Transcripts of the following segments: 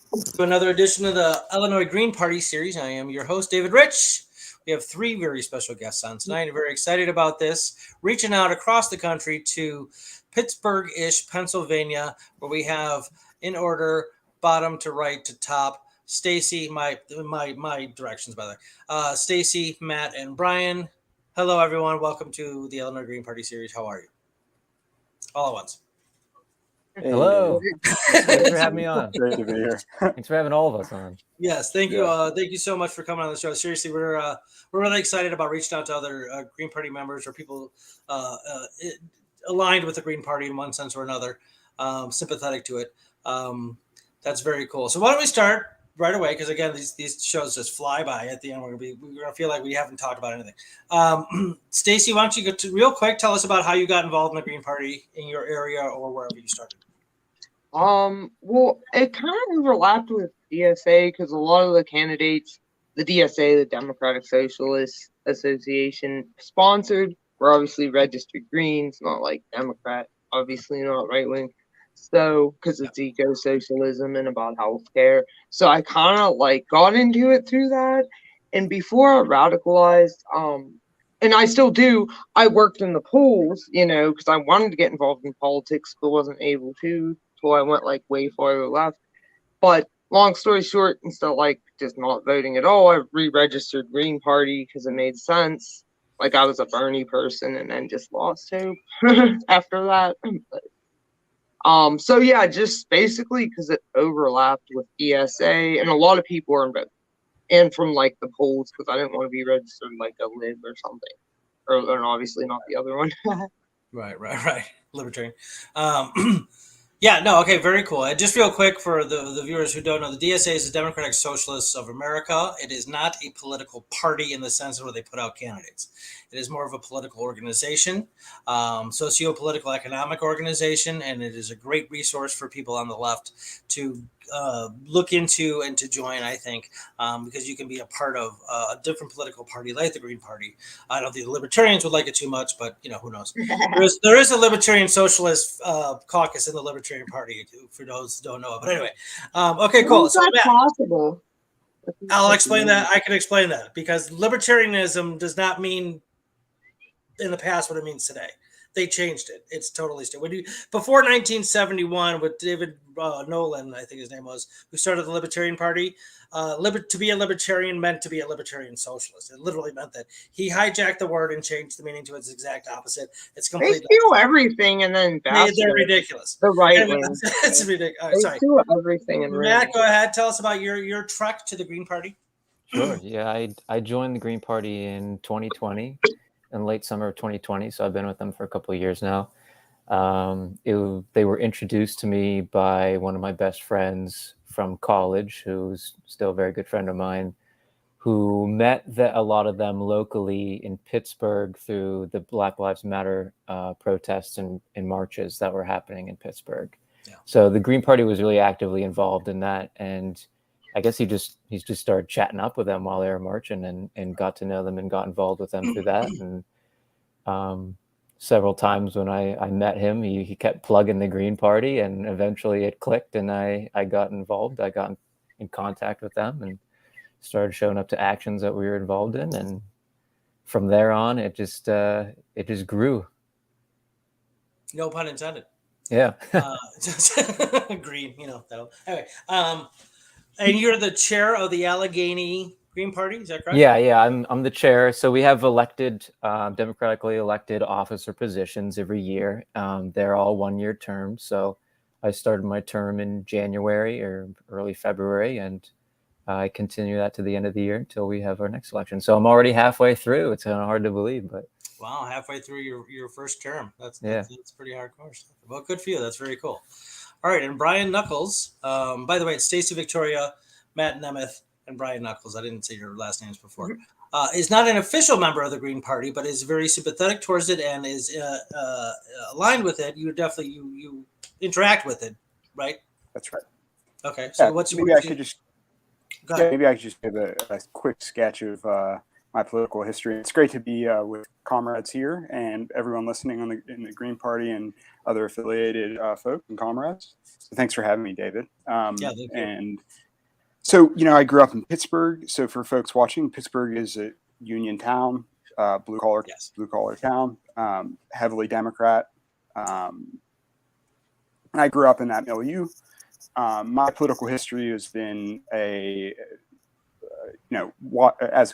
To another edition of the Illinois Green Party series. I am your host, David Rich. We have three very special guests on tonight. I'm very excited about this. Reaching out across the country to Pittsburgh-ish, Pennsylvania, where we have, in order, bottom to right to top, Stacy, my directions, by the way. Stacy, Matt, and Brian. Hello, everyone. Welcome to the Illinois Green Party series. How are you? All at once. Hey, Hello. David. Thanks for having me on. Great to be here. Thanks for having all of us on. Yes, thank you. Yeah. Thank you so much for coming on the show. Seriously, we're really excited about reaching out to other Green Party members or people aligned with the Green Party in one sense or another, sympathetic to it. That's very cool. So why don't we start right away? Because again, these shows just fly by. At the end, we're gonna feel like we haven't talked about anything. Stacy, why don't you real quick tell us about how you got involved in the Green Party in your area or wherever you started? Well, it kind of overlapped with DSA because a lot of the candidates, the DSA, the Democratic Socialist Association, sponsored were obviously registered Greens, not like Democrat, obviously not right wing. So, because it's eco-socialism and about healthcare. So I kind of like got into it through that. And before I radicalized, and I still do, I worked in the polls, because I wanted to get involved in politics, but wasn't able to. So I went like way farther left. But long story short, instead of like just not voting at all, I re-registered Green Party because it made sense. Like I was a Bernie person and then just lost hope after that. So yeah, just basically because it overlapped with ESA and a lot of people were in both. And from like the polls because I didn't want to be registered like a lib or something. Or obviously not the other one. Right. Libertarian. Yeah, no, okay, very cool. Just real quick for the viewers who don't know, the DSA is the Democratic Socialists of America. It is not a political party in the sense where they put out candidates. It is more of a political organization, socio-political economic organization, and it is a great resource for people on the left to look into and to join, I think, because you can be a part of a different political party like the Green Party. I don't think the Libertarians would like it too much, but who knows? There is a Libertarian Socialist caucus in the Libertarian Party, for those who don't know it. But anyway, okay, cool. So Matt, possible. I'll explain that. I can explain that because libertarianism does not mean in the past what it means today. They changed it. It's totally still. Before 1971, with David Nolan, I think his name was, who started the Libertarian Party. To be a libertarian meant to be a libertarian socialist. It literally meant that he hijacked the word and changed the meaning to its exact opposite. It's completely. They do everything and then they're ridiculous. The right anyway, wing. It's ridiculous. They Sorry. do everything and Matt, go ahead. Tell us about your trek to the Green Party. Sure. Yeah, I joined the Green Party in 2020, in late summer of 2020. So I've been with them for a couple of years now. They were introduced to me by one of my best friends from college, who's still a very good friend of mine, who met a lot of them locally in Pittsburgh through the Black Lives Matter protests and marches that were happening in Pittsburgh. Yeah. So the Green Party was really actively involved in that. And I guess he just started chatting up with them while they were marching and got to know them and got involved with them through that. And several times when I met him, he kept plugging the Green Party, and eventually it clicked and I got involved. I got in contact with them and started showing up to actions that we were involved in. And from there on, it just grew. No pun intended. Yeah. Green, Anyway, and you're the chair of the Allegheny Green Party, is that correct? Yeah, I'm the chair. So we have democratically elected officer positions every year. They're all 1-year terms. So I started my term in January or early February, and I continue that to the end of the year until we have our next election. So I'm already halfway through. It's kind of hard to believe, but wow, halfway through your first term. That's pretty hardcore stuff. Well, good for you. That's very cool. All right, and Brian Knuckles. By the way, it's Stacy Victoria, Matt Nemeth, and Brian Knuckles. I didn't say your last names before. Is not an official member of the Green Party, but is very sympathetic towards it and is aligned with it. You definitely you interact with it, right? That's right. Okay, so maybe I could just give a quick sketch of my political history. It's great to be with comrades here and everyone listening in the Green Party and other affiliated folk and comrades. So thanks for having me, David. Thank you. And so, I grew up in Pittsburgh. So for folks watching, Pittsburgh is a union town, blue collar town, heavily Democrat. And I grew up in that milieu. My political history has been as a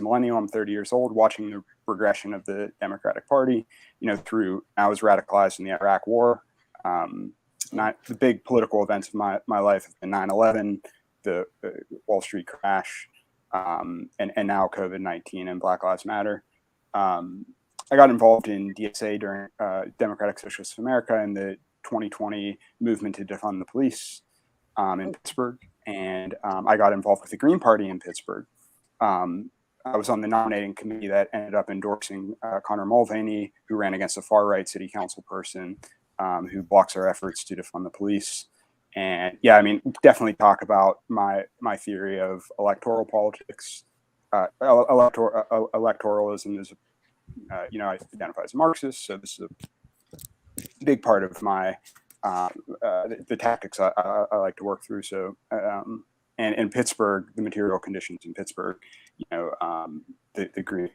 millennial, I'm 30 years old, watching the progression of the Democratic Party, I was radicalized in the Iraq War. Not the big political events of my life have been 9/11, the Wall Street crash, and now COVID-19 and Black Lives Matter. I got involved in DSA during Democratic Socialists of America and the 2020 movement to defund the police in Pittsburgh. And I got involved with the Green Party in Pittsburgh. I was on the nominating committee that ended up endorsing Connor Mulvaney, who ran against a far-right city council person who blocks our efforts to defund the police. And definitely talk about my theory of electoral politics. Electoralism is, I identify as a Marxist, so this is a big part of my the tactics I like to work through. So, and in Pittsburgh, the material conditions in Pittsburgh, the green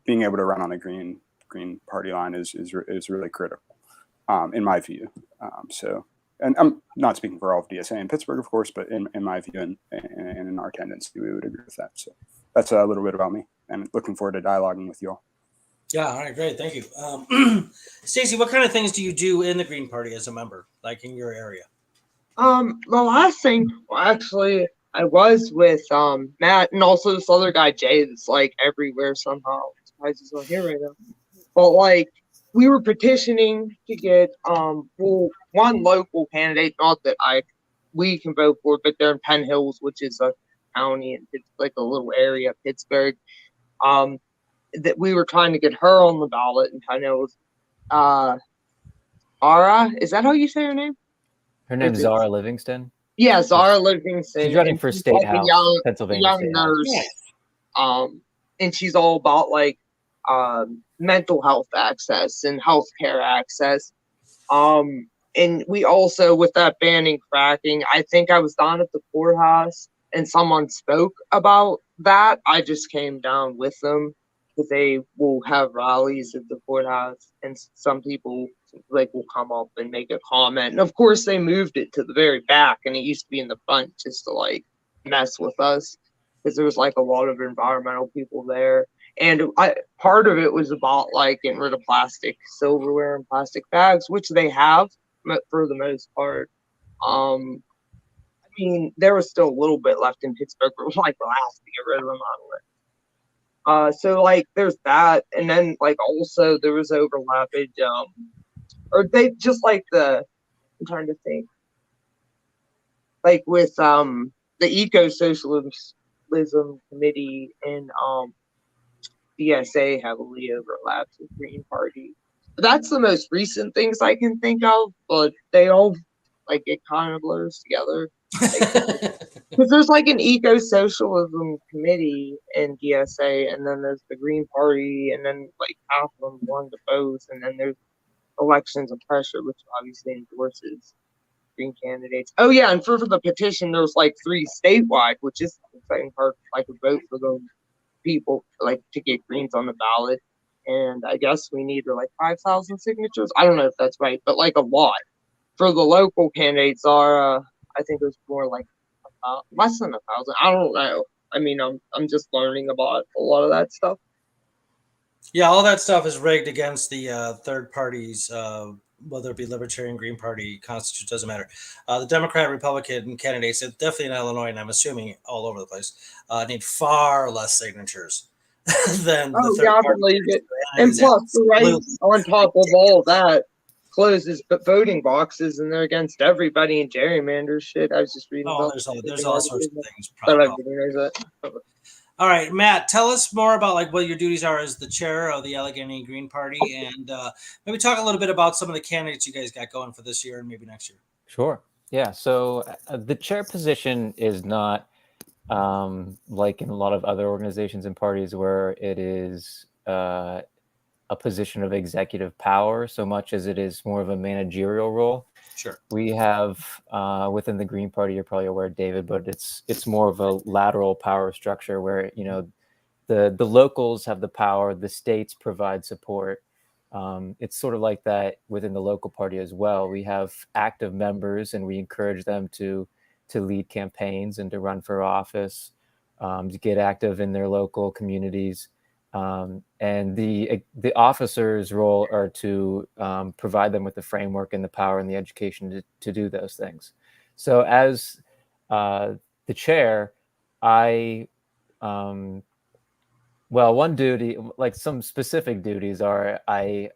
being able to run on the green party line is really critical, in my view. And I'm not speaking for all of DSA in Pittsburgh, of course, but in my view and in our tendency, we would agree with that. So that's a little bit about me, and looking forward to dialoguing with you all. Yeah, all right, great, thank you. Stacy, what kind of things do you do in the Green Party as a member, like in your area? The last thing, actually, I was with Matt and also this other guy Jay that's like everywhere somehow. I'm surprised he's not here right now. But like, we were petitioning to get one local candidate, not that we can vote for, but they're in Penn Hills, which is a county and it's like a little area of Pittsburgh. That we were trying to get her on the ballot, and Penn Hills. Ara, is that how you say her name? Her name's Zara Livingston. Yeah, Zara Livingston. She's running for State House, Pennsylvania. Young State nurse. House. And she's all about like mental health access and healthcare access. And we also, with that banning fracking, I think I was down at the courthouse and someone spoke about that. I just came down with them because they will have rallies at the courthouse, and some people like will come up and make a comment. And of course, they moved it to the very back, and it used to be in the front just to like mess with us because there was like a lot of environmental people there. And part of it was about like getting rid of plastic silverware and plastic bags, which they have for the most part. There was still a little bit left in Pittsburgh, but like the last to get rid of them out of it. So like there's that, and then like also there was overlappage, or they just like I'm trying to think, like with the Eco-Socialism Committee and DSA heavily overlaps with Green Party. That's the most recent things I can think of, but they all like it kind of blurs together. Because there's like an Eco-Socialism Committee in DSA, and then there's the Green Party, and then like half of them belong to both, and then there's elections of pressure, which obviously endorses Green candidates. Oh yeah, and for the petition, there's like 3 statewide, which is the exciting part, like a vote for those people, like to get Greens on the ballot. And I guess we need like 5,000 signatures. I don't know if that's right, but like a lot. For the local candidates are, I think it was more like less than 1,000. I don't know. I'm just learning about a lot of that stuff. Yeah, all that stuff is rigged against the third parties, whether it be Libertarian, Green Party, Constitution, doesn't matter. The Democrat, Republican candidates, definitely in Illinois, and I'm assuming all over the place, need far less signatures than the third party. And plus, the right on top of all that closes voting boxes, and they're against everybody in gerrymander shit. I was just reading about there's all sorts of things. All right, Matt, tell us more about like what your duties are as the chair of the Allegheny Green Party, and maybe talk a little bit about some of the candidates you guys got going for this year and maybe next year. Sure. Yeah. So the chair position is not like in a lot of other organizations and parties where it is a position of executive power so much as it is more of a managerial role. Sure. We have within the Green Party, you're probably aware, David, but it's more of a lateral power structure where, you know, the locals have the power, the states provide support. It's sort of like that within the local party as well. We have active members and we encourage them to lead campaigns and to run for office, to get active in their local communities. And the officers' role are to provide them with the framework and the power and the education to do those things. So as the chair, I well, one duty, like some specific duties, are I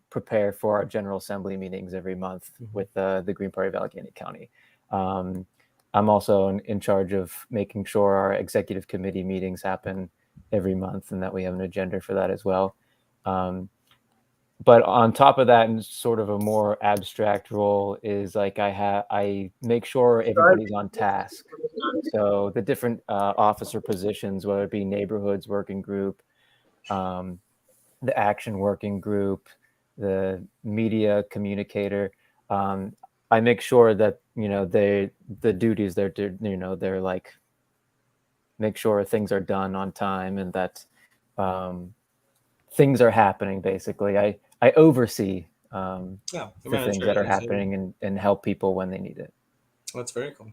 prepare for our General Assembly meetings every month with the Green Party of Allegheny County. I'm also in charge of making sure our executive committee meetings happen every month and that we have an agenda for that as well. But on top of that, in sort of a more abstract role, is like I make sure everybody's on task. So the different officer positions, whether it be neighborhoods working group, the action working group, the media communicator, I make sure that, you know, the duties they're, you know, they're like, make sure things are done on time and that things are happening. Basically, I oversee the things that are happening and help people when they need it. That's very cool.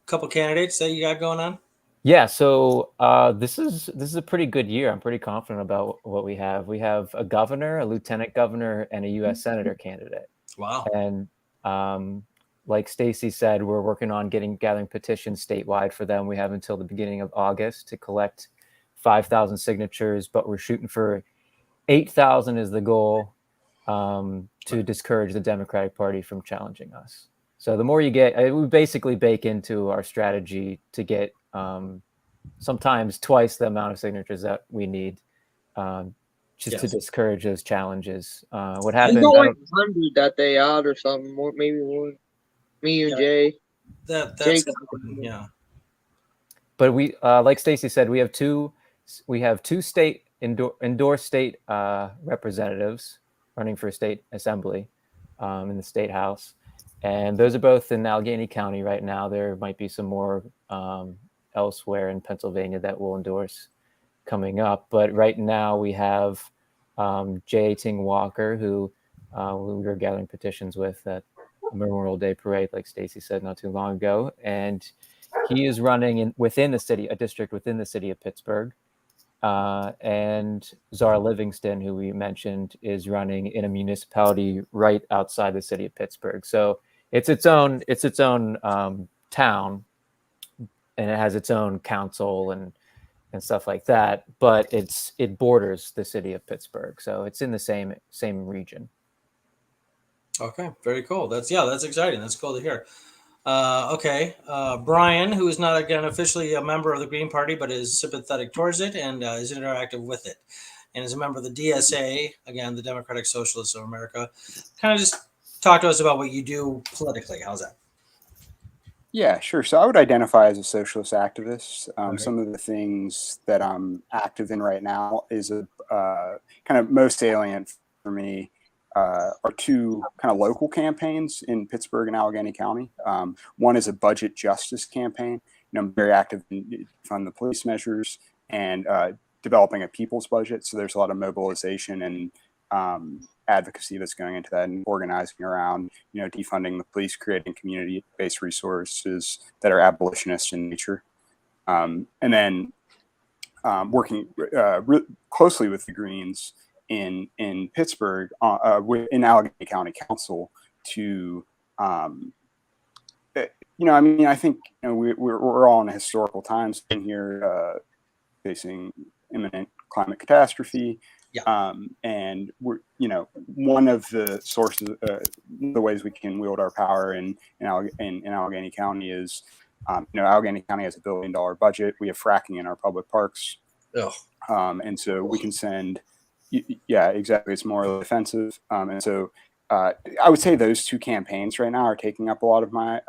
Couple candidates that you got going on? Yeah, so this is a pretty good year. I'm pretty confident about what we have. We have a governor, a lieutenant governor, and a U.S. senator candidate. Wow. And like Stacy said, we're working on gathering petitions statewide for them. We have until the beginning of August to collect 5,000 signatures, but we're shooting for 8,000 is the goal, to discourage the Democratic Party from challenging us. So the more you get, we basically bake into our strategy to get sometimes twice the amount of signatures that we need, just to discourage those challenges. What happened? You got like 100 that day out or something, more, maybe more. Me and Jay. That's yeah. But we, like Stacy said, we have two state endorsed state representatives running for state assembly in the state house, and those are both in Allegheny County right now. There might be some more elsewhere in Pennsylvania that will endorse coming up, but right now we have Jay Ting Walker, who we were gathering petitions with at Memorial Day parade, like Stacy said not too long ago, and he is running within the city, a district within the city of Pittsburgh. And Zara Livingston, who we mentioned, is running in a municipality right outside the city of Pittsburgh. So it's its own town, and it has its own council and stuff like that. But it borders the city of Pittsburgh, so it's in the same region. Okay, very cool. That's exciting. That's cool to hear. Okay, Brian, who is not again officially a member of the Green Party, but is sympathetic towards it and is interactive with it, and is a member of the DSA, again, the Democratic Socialists of America. Kind of just talk to us about what you do politically. How's that? Yeah, sure. So I would identify as a socialist activist. Some of the things that I'm active in right now is kind of most salient for me are two kind of local campaigns in Pittsburgh and Allegheny County. One is a budget justice campaign. I'm very active in funding the police measures and developing a people's budget. So there's a lot of mobilization and advocacy that's going into that, and organizing around, defunding the police, creating community-based resources that are abolitionist in nature, and then working closely with the Greens in Pittsburgh, in Allegheny County Council to, I think we're all in historical times in here, facing imminent climate catastrophe. Yeah. And we're, one of the sources, the ways we can wield our power in Allegheny County is, Allegheny County has $1 billion budget. We have fracking in our public parks. Oh. And so we can send, yeah, exactly. It's more offensive. And so I would say those two campaigns right now are taking up a lot of my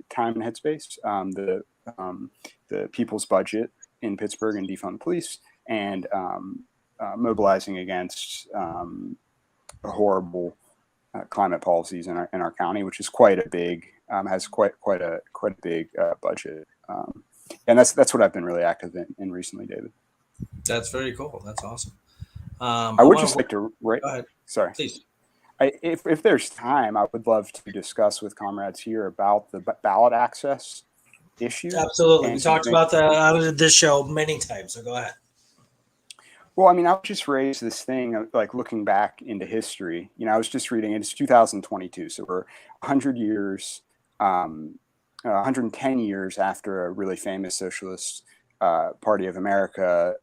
time and headspace. The People's Budget in Pittsburgh and defund the police, and mobilizing against horrible climate policies in our county, which is quite a big has quite a big budget. And that's what I've been really active in recently, David. That's very cool. That's awesome. I would just like to write. Go ahead. Sorry. Please. If there's time, I would love to discuss with comrades here about the ballot access issue. Absolutely. We talked about that on this show many times, so go ahead. Well, I mean, I'll just raise this thing of like looking back into history. I was just reading, it's 2022, so we're 100 years, 110 years after a really famous Socialist Party of America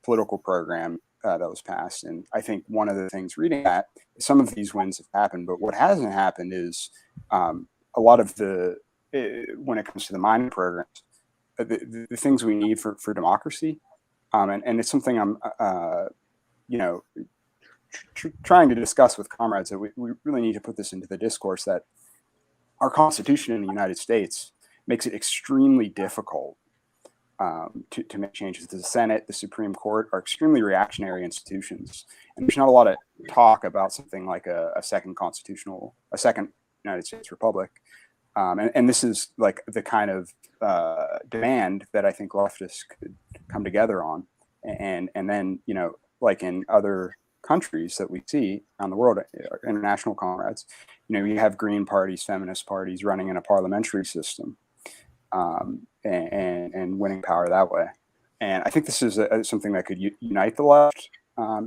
political program that was passed. And I think one of the things reading that, some of these wins have happened, but what hasn't happened is a lot of when it comes to the mining programs, the things we need for democracy. And it's something I'm, trying to discuss with comrades, that we really need to put this into the discourse, that our Constitution in the United States makes it extremely difficult to make changes. The Senate, the Supreme Court are extremely reactionary institutions, and there's not a lot of talk about something like a second United States Republic. And this is like the kind of demand that I think leftists could come together on, and then like in other countries that we see around the world, international comrades, you have green parties, feminist parties running in a parliamentary system, and winning power that way. And I think this is something that could unite the left,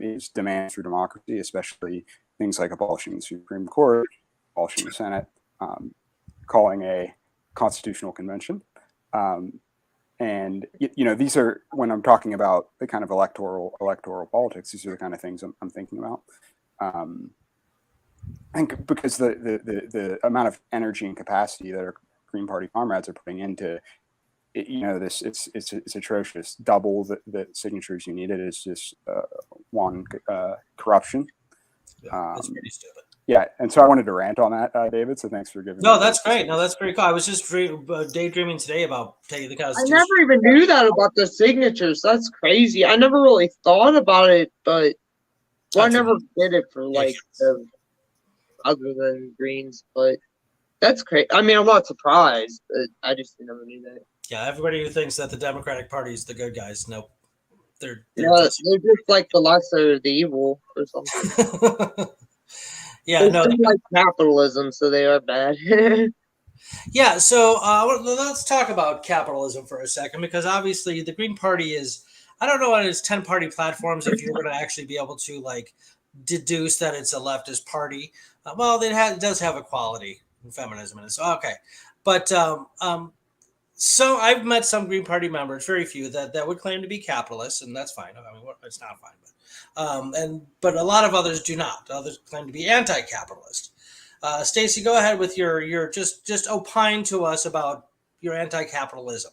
is demands for democracy, especially things like abolishing the Supreme Court, abolishing the Senate, calling a constitutional convention. And these are, when I'm talking about the kind of electoral politics, these are the kind of things I'm thinking about. I think because the amount of energy and capacity that our Green Party comrades are putting into this, it's atrocious. Double the signatures you needed is just one, corruption. Yeah, it's pretty stupid. Yeah, and so I wanted to rant on that, David. So thanks for giving. No, that's great. No, that's pretty cool. I was just daydreaming today about taking the Constitution. I never even knew that about the signatures. That's crazy. I never really thought about it, but I never did it for other than Greens. But that's crazy. I mean, I'm not surprised, but I just never knew that. Yeah, everybody who thinks that the Democratic Party is the good guys, nope. They're just like the lesser of the evil or something. Yeah, no, like capitalism, so they are bad. Yeah, so let's talk about capitalism for a second, because obviously the Green Party is, I don't know what it is, 10-party platforms, if you're going to actually be able to like deduce that it's a leftist party. Well, it does have equality and feminism in it, so okay. But so I've met some Green Party members, very few, that would claim to be capitalists, and that's fine. I mean, it's not fine, but a lot of others do not. Others claim to be anti-capitalist. Stacy, go ahead with your just opine to us about your anti-capitalism.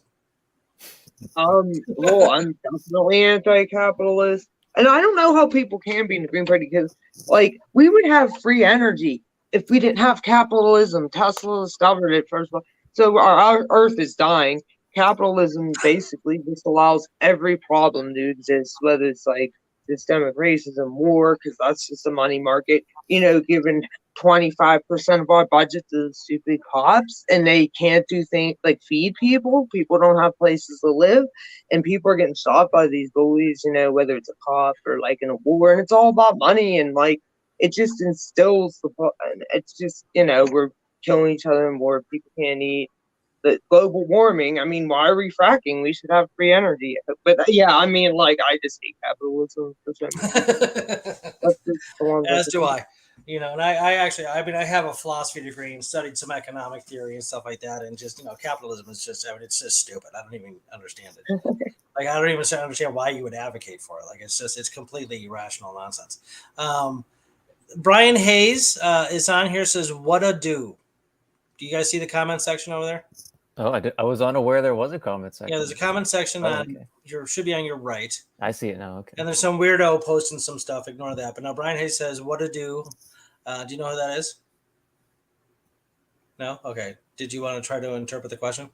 Well, I'm definitely anti-capitalist, and I don't know how people can be in the Green Party, because like we would have free energy if we didn't have capitalism. Tesla discovered it first of all. So our Earth is dying. Capitalism basically just allows every problem to exist, whether it's like systemic racism, war, because that's just a money market. Giving 25% of our budget to the stupid cops, and they can't do things like feed people. People don't have places to live, and people are getting shot by these bullies, whether it's a cop or like in a war, and it's all about money, and like it just instills it's just, we're killing each other more. People can't eat. The global warming, I mean, why are we fracking? We should have free energy. But yeah, I mean, like, I just hate capitalism for some reason. As do I. And I have a philosophy degree and studied some economic theory and stuff like that. And just, capitalism is just, it's just stupid. I don't even understand it. Like, I don't even understand why you would advocate for it. Like, it's completely irrational nonsense. Brian Hayes is on here, says, what a do. Do you guys see the comment section over there? Oh, I was unaware there was a comment section. Yeah, there's a comment section should be on your right. I see it now. Okay. And there's some weirdo posting some stuff. Ignore that. But now Brian Hayes says, what to do. Do you know who that is? No? Okay. Did you want to try to interpret the question?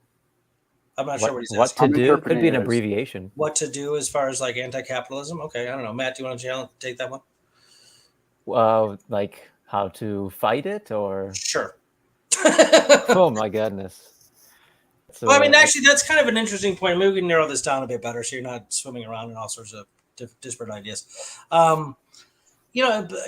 I'm not sure what he's What asking. to I'm do could be an interpreting it as- abbreviation. What to do as far as like anti-capitalism? Okay, I don't know. Matt, do you want to take that one? Like how to fight it, or Sure. oh my goodness. So Well, I mean, actually, that's kind of an interesting point. Maybe we can narrow this down a bit better so you're not swimming around in all sorts of disparate ideas.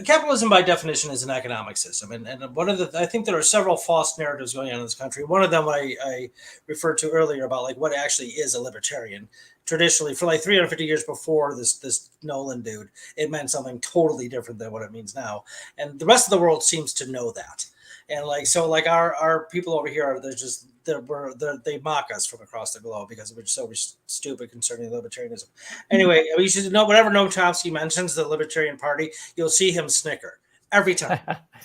Capitalism by definition is an economic system. And one of I think there are several false narratives going on in this country. One of them I referred to earlier about like what actually is a libertarian. Traditionally, for like 350 years before this Nolan dude, it meant something totally different than what it means now. And the rest of the world seems to know that. And like our people over here, they mock us from across the globe because we're so stupid concerning libertarianism. Anyway, you should know whenever Noam Chomsky mentions the Libertarian Party, you'll see him snicker every time,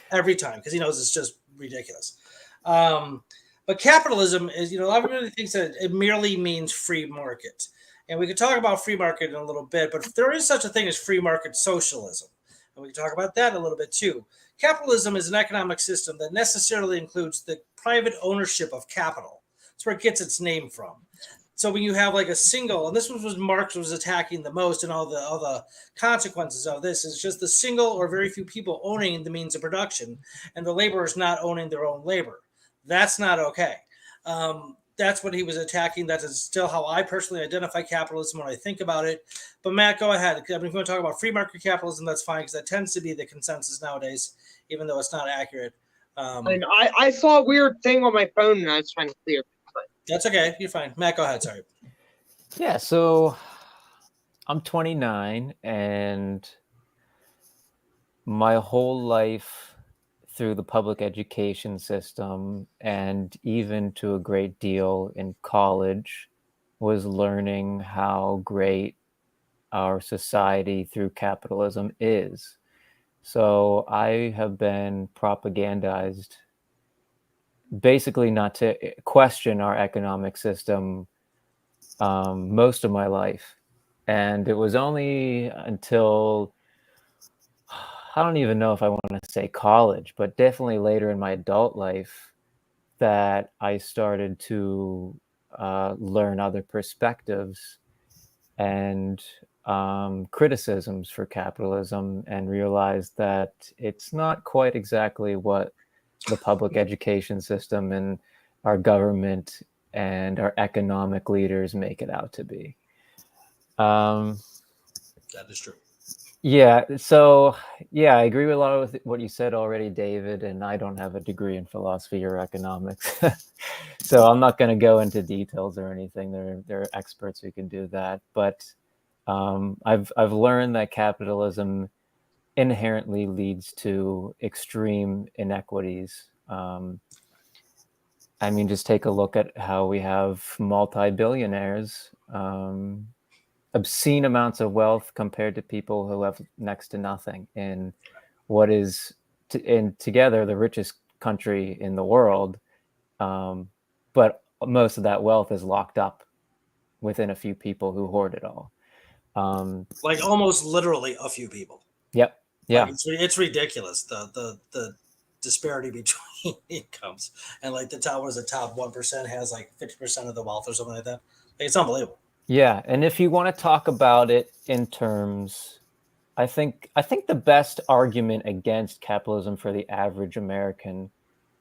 because he knows it's just ridiculous. But capitalism is, a lot of everybody thinks that it merely means free market. And we could talk about free market in a little bit, but there is such a thing as free market socialism. And we can talk about that a little bit too. Capitalism is an economic system that necessarily includes the private ownership of capital. That's where it gets its name from. So when you have like a single, and this was what Marx was attacking the most, and all the consequences of this is just the single or very few people owning the means of production, and the laborers not owning their own labor. That's not okay. That's what he was attacking. That is still how I personally identify capitalism when I think about it. But Matt, go ahead. I mean, if you want to talk about free market capitalism, that's fine, because that tends to be the consensus nowadays, even though it's not accurate. I saw a weird thing on my phone and I was trying to clear it. That's okay. You're fine. Matt, go ahead. Sorry. Yeah, so I'm 29, and my whole life through the public education system, and even to a great deal in college, was learning how great our society through capitalism is. So I have been propagandized basically not to question our economic system most of my life. And it was only until, I don't even know if I want to say college, but definitely later in my adult life, that I started to learn other perspectives and criticisms for capitalism, and realized that it's not quite exactly what the public education system and our government and our economic leaders make it out to be. That is true. Yeah. So, yeah, I agree with a lot of what you said already, David, and I don't have a degree in philosophy or economics. So I'm not going to go into details or anything. There are experts who can do that. But I've learned that capitalism inherently leads to extreme inequities. I mean, just take a look at how we have multi-billionaires, obscene amounts of wealth compared to people who have next to nothing in what is, together, the richest country in the world. But most of that wealth is locked up within a few people who hoard it all. Like almost literally a few people. Yep. Yeah. Like it's ridiculous, the disparity between incomes, and like the top 1% has like 50% of the wealth or something like that. Like, it's unbelievable. Yeah, and if you want to talk about it in terms, I think the best argument against capitalism for the average American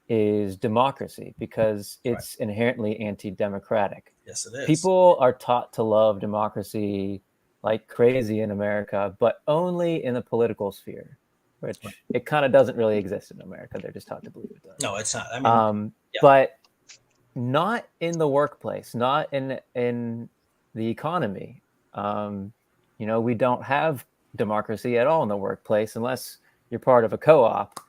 is democracy, because it's inherently anti-democratic. Yes, it is. People are taught to love democracy like crazy in America, but only in the political sphere, which it kind of doesn't really exist in America. They're just taught to believe it does. No, it's not. I mean, but not in the workplace, not in the economy. We don't have democracy at all in the workplace unless you're part of a co-op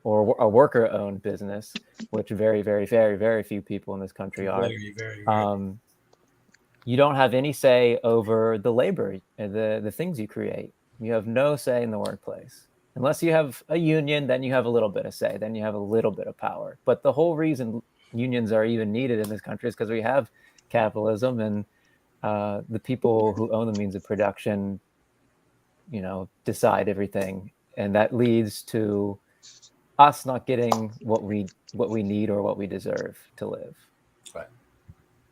or a worker-owned business, which very, very, very, very few people in this country are. Very, very, very. You don't have any say over the labor, the things you create. You have no say in the workplace. Unless you have a union, then you have a little bit of say. Then you have a little bit of power. But the whole reason unions are even needed in this country is because we have capitalism, and the people who own the means of production, decide everything and that leads to us not getting what we need or what we deserve to live. Right.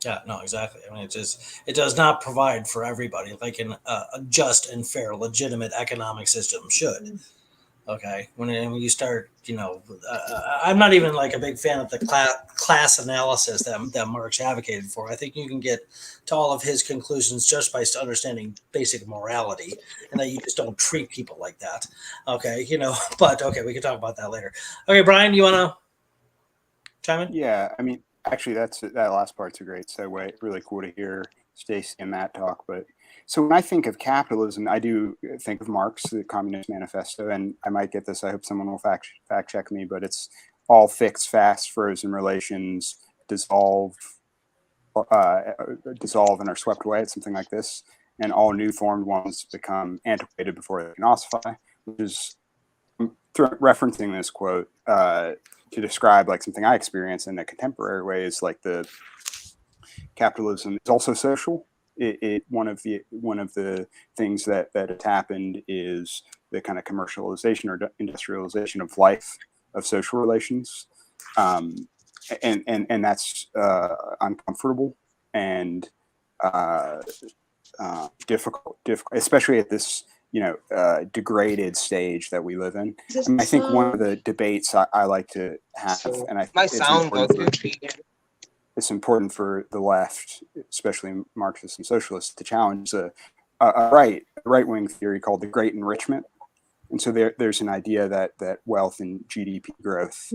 Yeah, no, exactly. I mean, it does not provide for everybody like a just and fair, legitimate economic system should. Okay, when you start, I'm not even like a big fan of the class analysis that Marx advocated for. I think you can get to all of his conclusions just by understanding basic morality, and that you just don't treat people like that. Okay, but okay, we can talk about that later. Okay, Brian, you want to chime in? Yeah, I mean, actually, that last part's a great segue. Really cool to hear Stacy and Matt talk. But so when I think of capitalism, I do think of Marx, the Communist Manifesto, and I might get this. I hope someone will fact check me, but it's all fixed, fast, frozen relations dissolve and are swept away. It's something like this, and all new formed ones become antiquated before they can ossify. Which is referencing this quote. To describe like something I experience in a contemporary way is like the capitalism is also social. One of the things that has happened is the kind of commercialization or industrialization of life, of social relations, and that's uncomfortable and difficult, especially at this degraded stage that we live in. I think one of the debates I like to have, and I think it's important for the left, especially Marxists and socialists, to challenge a right-wing theory called the Great Enrichment. And so there's an idea that wealth and GDP growth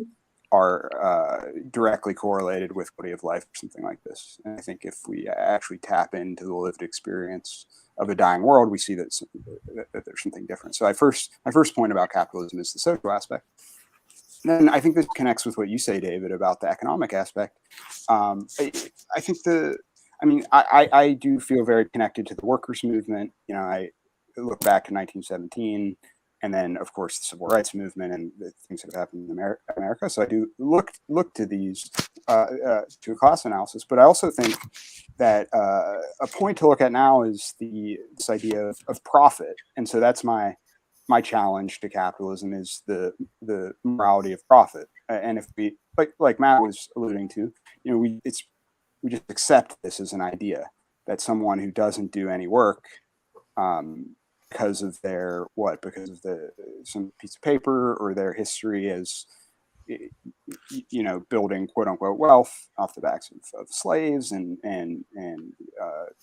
are directly correlated with quality of life or something like this. And I think if we actually tap into the lived experience of a dying world, we see that there's something different. So my first point about capitalism is the social aspect. And then I think this connects with what you say, David, about the economic aspect. I think I do feel very connected to the workers' movement. I look back to 1917. And then, of course, the civil rights movement and the things that have happened in America. So I do look to these to a class analysis. But I also think that a point to look at now is this idea of profit. And so that's my challenge to capitalism is the morality of profit. And if we like Matt was alluding to, we just accept this as an idea that someone who doesn't do any work. Because of some piece of paper or their history as building quote unquote wealth off the backs of slaves and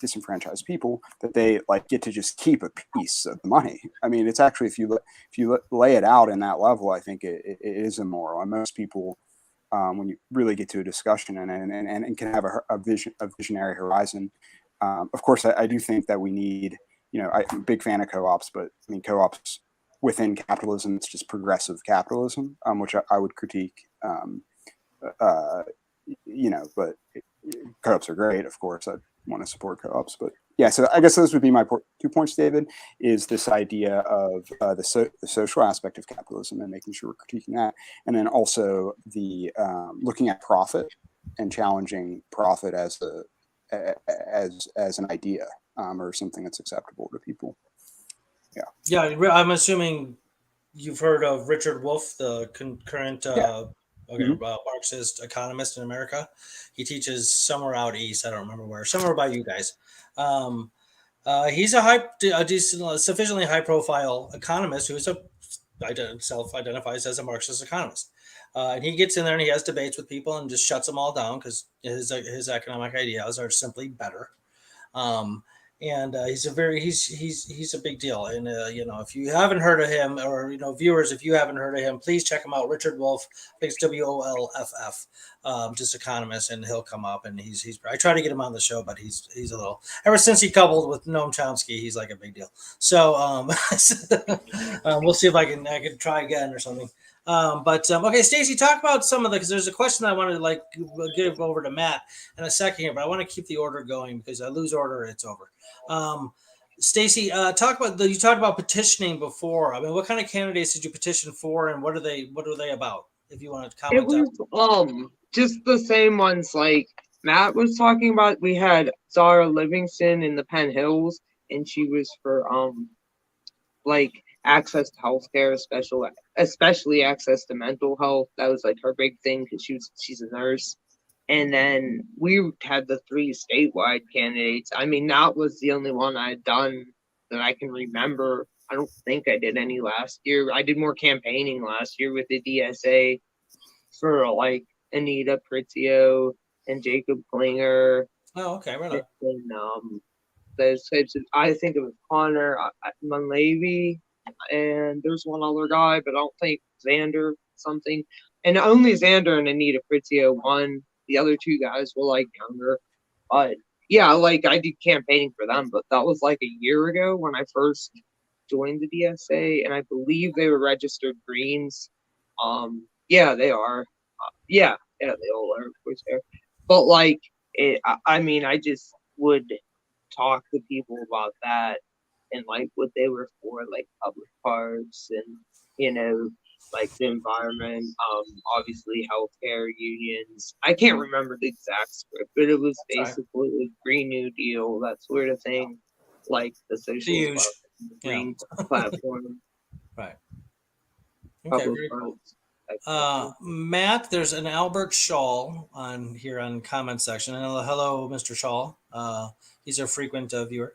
disenfranchised people, that they get to just keep a piece of the money. I mean, it's actually, if you lay it out in that level, I think it is immoral. And most people, when you really get to a discussion and can have a visionary horizon, of course, I do think that we need. I'm a big fan of co-ops, but I mean, co-ops within capitalism, it's just progressive capitalism, which I would critique. But co-ops are great, of course. I want to support co-ops, but yeah. So I guess those would be my 2 points, David. Is this idea of the social aspect of capitalism and making sure we're critiquing that, and then also the looking at profit and challenging profit as an idea. Or something that's acceptable to people. Yeah, I'm assuming you've heard of Richard Wolff, the current Marxist economist in America. He teaches somewhere out east. I don't remember where. Somewhere by you guys. He's a sufficiently high-profile economist who self-identifies as a Marxist economist. And he gets in there and he has debates with people and just shuts them all down because his economic ideas are simply better. And he's a big deal. And if you haven't heard of him, or viewers, if you haven't heard of him, please check him out. Richard Wolff, I think it's WOLFF, just economist, and he'll come up. And he's. I try to get him on the show, but he's a little. Ever since he coupled with Noam Chomsky, he's like a big deal. So we'll see if I can try again or something. Okay, Stacy, talk about some of because there's a question I wanted to give over to Matt in a second here, but I want to keep the order going because I lose order, it's over. Stacy, you talked about petitioning before. I mean, what kind of candidates did you petition for, and what are they about? If you want to comment. It was just the same ones like Matt was talking about. We had Zara Livingston in the Penn Hills, and she was for access to healthcare, especially access to mental health. That was like her big thing because she's a nurse. And then we had the 3 statewide candidates. I mean, that was the only one I had done that I can remember. I don't think I did any last year. I did more campaigning last year with the DSA for like Anita Pritzio and Jacob Klinger Oh, okay, right on. and those types of. I think it was Connor Munlevy, and there's one other guy, but I don't think Xander something. And only Xander and Anita Pritzio won. The other 2 guys were like younger, but yeah, like I did campaigning for them, but that was like a year ago when I first joined the DSA, and I believe they were registered Greens. Yeah, they are. Yeah, they all are, of course, there. But like, I mean, I just would talk to people about that and like what they were for, like public parks and like the environment, obviously healthcare unions. I can't remember the exact script, but it was basically a Green New Deal, that sort of thing, like the social green platform. Right. Okay, very cool. Matt, there's an Albert Shaw on here on comment section. Hello, Mr. Shaw. He's a frequent viewer.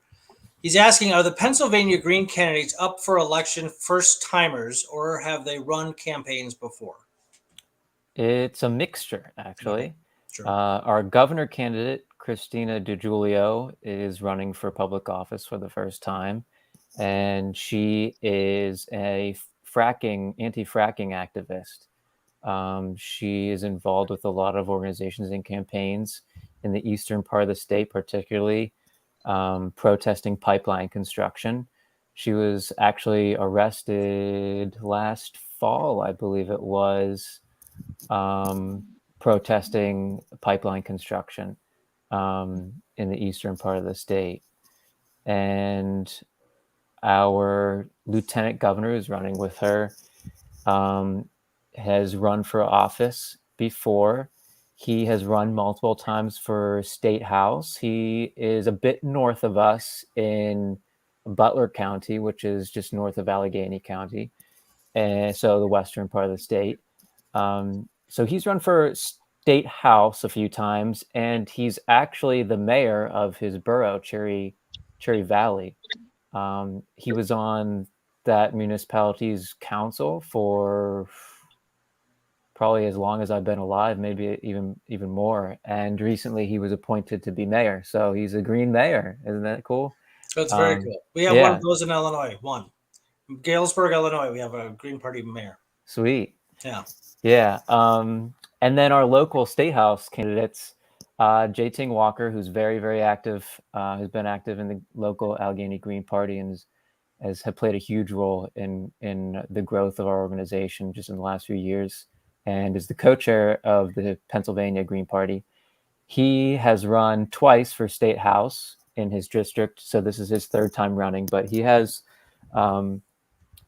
He's asking, are the Pennsylvania Green candidates up for election first timers, or have they run campaigns before? It's a mixture, actually. Okay. Sure. Our governor candidate, Christina DiGiulio, is running for public office for the first time, and she is a anti-fracking activist. She is involved with a lot of organizations and campaigns in the eastern part of the state, particularly protesting pipeline construction. She was actually arrested last fall, I believe it was, protesting pipeline construction in the eastern part of the state. And our lieutenant governor who's running with her has run for office before. He has run multiple times for state house. He is a bit north of us in Butler County, which is just north of Allegheny County, and so the western part of the state. So he's run for state house a few times, and he's actually the mayor of his borough, Cherry Valley. He was on that municipality's council for probably as long as I've been alive, maybe even more. And recently he was appointed to be mayor. So he's a Green mayor. Isn't that cool? That's very cool. We have one of those in Illinois. Galesburg, Illinois. We have a Green Party mayor. Sweet. Yeah. Yeah. And then our local state house candidates, J. Ting Walker, who's very, very active, has been active in the local Allegheny Green Party and has played a huge role in the growth of our organization just in the last few years, and is the co-chair of the Pennsylvania Green Party. He has run twice for state house in his district, so this is his third time running, but he has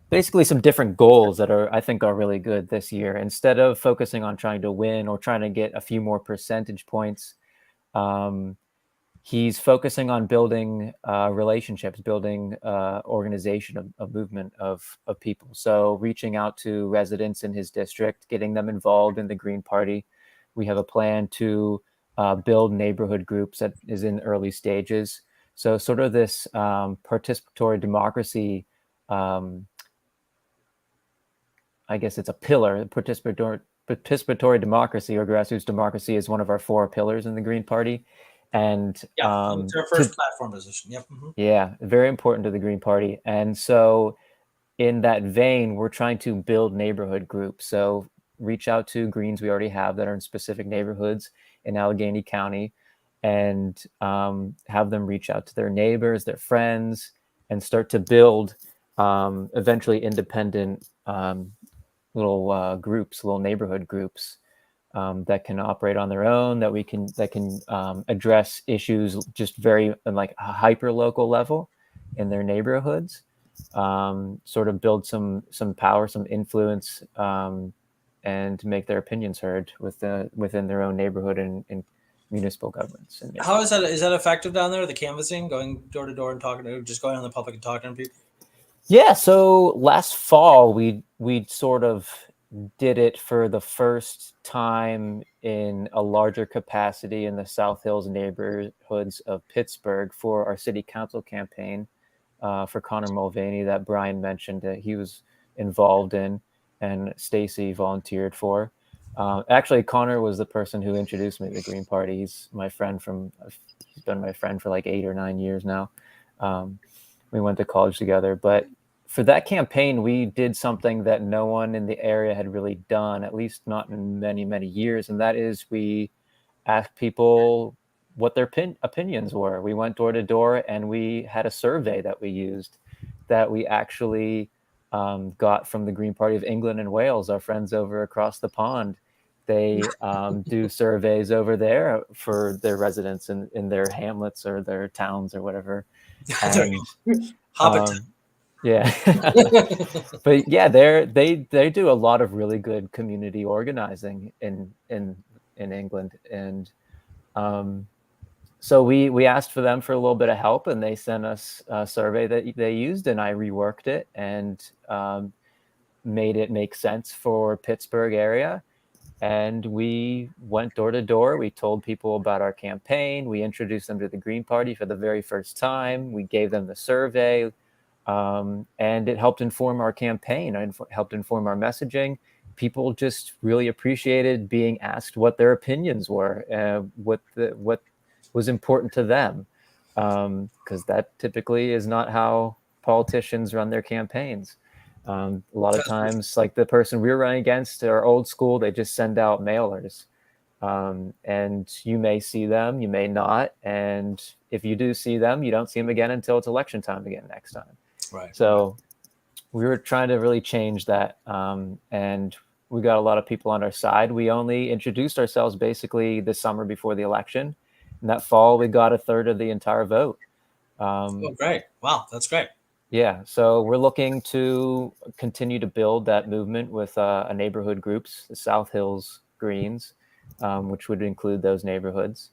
basically some different goals that I think are really good this year. Instead of focusing on trying to win or trying to get a few more percentage points, he's focusing on building relationships, building organization, a movement of people. So reaching out to residents in his district, getting them involved in the Green Party. We have a plan to build neighborhood groups that is in early stages. So sort of this participatory democracy, I guess it's a pillar. Participatory democracy or grassroots democracy is one of our 4 pillars in the Green Party. And it's our first platform position. Yep. Mm-hmm. Yeah, very important to the Green Party. And so in that vein, we're trying to build neighborhood groups. So reach out to Greens we already have that are in specific neighborhoods in Allegheny County, and have them reach out to their neighbors, their friends, and start to build eventually independent little groups, little neighborhood groups that can operate on their own, that can address issues just very like a hyper local level in their neighborhoods, sort of build some power, some influence, and make their opinions heard within their own neighborhood and municipal governments. How is that effective down there? The canvassing, going door to door and going on the public and talking to people. Yeah, so last fall we sort of did it for the first time in a larger capacity in the South Hills neighborhoods of Pittsburgh for our city council campaign for Connor Mulvaney that Brian mentioned that he was involved in and Stacy volunteered for. Actually, Connor was the person who introduced me to the Green Party. He's my friend he's been my friend for like 8 or 9 years now. We went to college together, but for that campaign, we did something that no one in the area had really done, at least not in many, many years. And that is we asked people what their opinions were. We went door to door and we had a survey that we used that we actually got from the Green Party of England and Wales, our friends over across the pond. They do surveys over there for their residents in their hamlets or their towns or whatever. And Hobbit time. yeah. But yeah, they do a lot of really good community organizing in England, and so we asked for them for a little bit of help, and they sent us a survey that they used, and I reworked it and made it make sense for Pittsburgh area. And we went door to door. We told people about our campaign. We introduced them to the Green Party for the very first time. We gave them the survey. And it helped inform our campaign and helped inform our messaging. People just really appreciated being asked what their opinions were, what was important to them, because that typically is not how politicians run their campaigns. A lot of times, like the person we were running against are old school. They just send out mailers. And you may see them, you may not. And if you do see them, you don't see them again until it's election time again next time. Right. So we were trying to really change that. And we got a lot of people on our side. We only introduced ourselves basically the summer before the election. And that fall, we got a third of the entire vote. Oh, great. Wow, that's great. Yeah, so we're looking to continue to build that movement with neighborhood groups, the South Hills Greens, which would include those neighborhoods.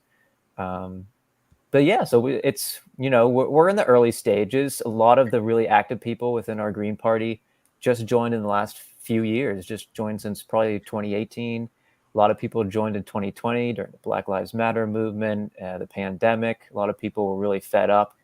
But yeah, so it's, we're in the early stages. A lot of the really active people within our Green Party just joined in the last few years, just joined since probably 2018. A lot of people joined in 2020 during the Black Lives Matter movement, the pandemic. A lot of people were really fed up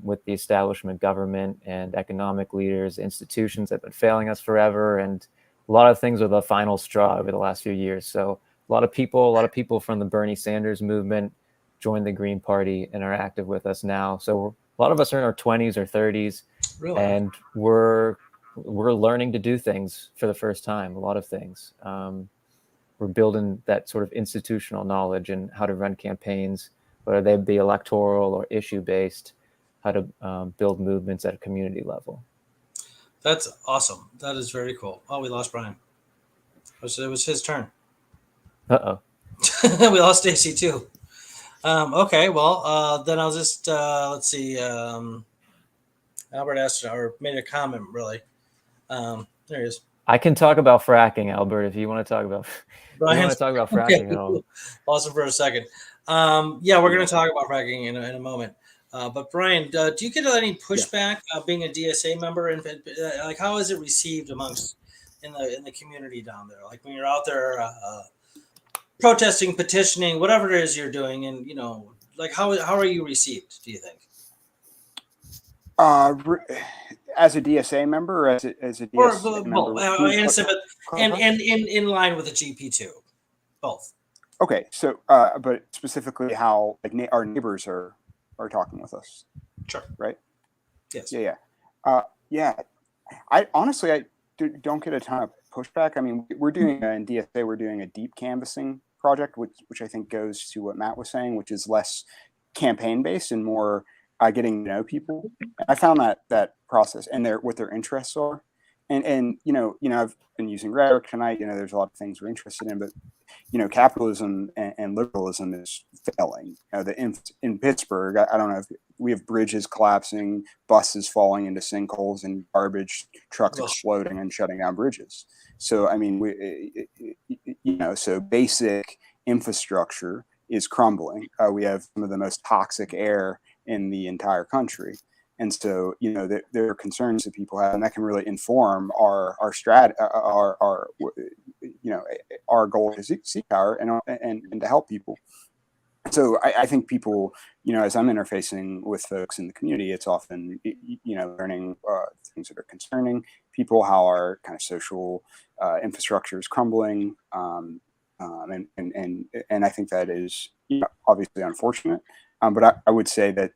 with the establishment government and economic leaders, institutions that have been failing us forever. And a lot of things are the final straw over the last few years. So a lot of people from the Bernie Sanders movement joined the Green Party and are active with us now. So a lot of us are in our 20s or 30s, Really? and we're learning to do things for the first time, a lot of things. We're building that sort of institutional knowledge and how to run campaigns, whether they be electoral or issue-based, how to build movements at a community level. That's awesome. That is very cool. Oh, we lost Brian. It was his turn. Uh-oh. We lost Stacy too. Okay, well, then I'll just, let's see. Albert asked or made a comment, really. There he is. I can talk about fracking, Albert, if you want to talk about fracking Okay. at all. Lost him for a second. Yeah, we're going to talk about fracking in a moment. But Brian, do you get any pushback being a DSA member, and like how is it received amongst in the community down there? Like when you're out there protesting, petitioning, whatever it is you're doing, and like how are you received? Do you think? As a DSA member, or as a DSA member, and in line with the GP2, both. Okay, so but specifically how like our neighbors are talking with us. Sure. Right. Yes. Yeah. Yeah. I honestly don't get a ton of pushback. I mean, we're doing in DSA, we're doing a deep canvassing project, which I think goes to what Matt was saying, which is less campaign based and more getting to know people. I found that process and what their interests are, and I've been using rhetoric tonight. There's a lot of things we're interested in, but capitalism and liberalism is failing. In Pittsburgh, I don't know if we have bridges collapsing, buses falling into sinkholes, and garbage trucks exploding and shutting down bridges. So I mean, so basic infrastructure is crumbling. We have some of the most toxic air in the entire country. And so, there are concerns that people have, and that can really inform our goal to seek power and to help people. So I think people, as I'm interfacing with folks in the community, it's often, learning things that are concerning people, how our kind of social infrastructure is crumbling. And I think that is obviously unfortunate. But I would say that,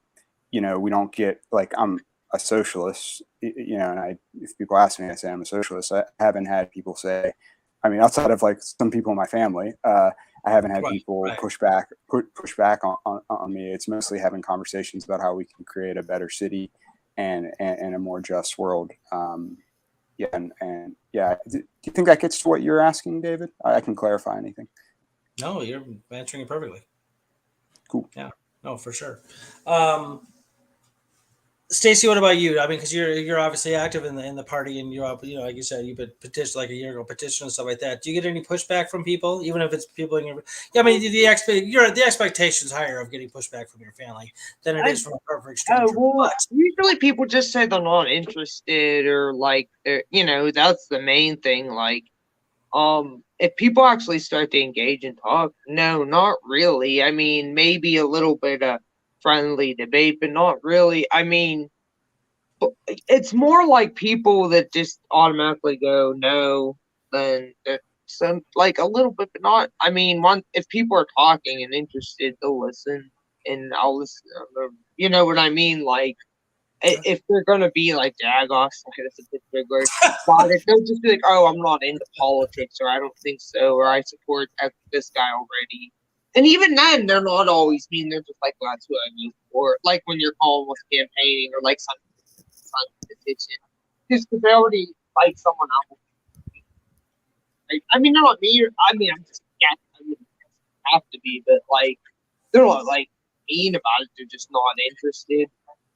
we don't get, like, I'm a socialist, and if people ask me, I say I'm a socialist. I haven't had people say, I mean, outside of like some people in my family, I haven't had people push back on me. It's mostly having conversations about how we can create a better city and a more just world. Do you think that gets to what you're asking, David? I can clarify anything. No, you're answering it perfectly. Cool. Yeah, no, for sure. Stacy, what about you? I mean, because you're obviously active in the party, and you're up, like you said, you've been petitioned like a year ago, petition and stuff like that. Do you get any pushback from people, even if it's people in your? Yeah, I mean, the expectation's higher of getting pushback from your family than it is from a perfect stranger. Usually people just say they're not interested, or like that's the main thing. Like, if people actually start to engage and talk, no, not really. I mean, maybe a little bit of friendly debate, but not really. I mean, it's more like people that just automatically go no, then some like a little bit, but not. I mean, if people are talking and interested, they'll listen, and I'll listen. You know what I mean? Like, if they're gonna be like Jagos, that's a bit big word, but they'll just be like, "Oh, I'm not into politics," or "I don't think so," or "I support this guy already." And even then, they're not always mean. They're just like, well, "That's who I vote for." Like when you're calling with campaigning, or like some petition, just because they already like someone else. Like, I mean, they're not mean. I mean, I'm just I wouldn't have to be, but like they're not like mean about it. They're just not interested.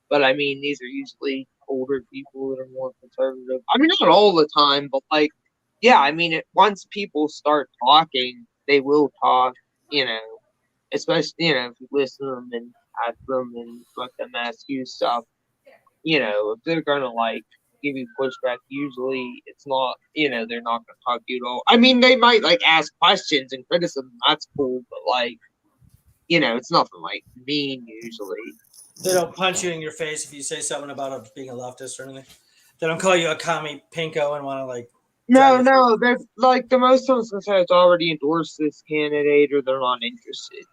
But I mean, these are usually older people that are more conservative. I mean, not all the time, but like, yeah, I mean, once people start talking, they will talk, especially, if you listen to them and ask them and let them ask you stuff, if they're going to like give you pushback, usually it's not, they're not going to talk to you at all. I mean, they might like ask questions and criticism. That's cool. But like, it's nothing like mean usually. They don't punch you in your face if you say something about being a leftist or anything. They don't call you a commie pinko and want to like. No. They're like the most times gonna say it's already endorsed this candidate, or they're not interested.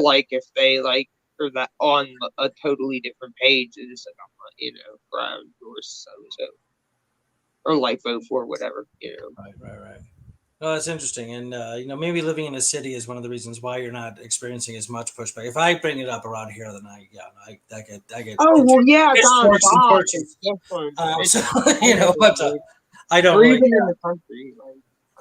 Like if they like or that on a totally different page, it's like I'm not, or I endorse so or like vote for whatever. Right. Oh, that's interesting, and maybe living in a city is one of the reasons why you're not experiencing as much pushback. If I bring it up around here, then I get. Oh well, yeah, torches and torches. But I don't. Or even in the country.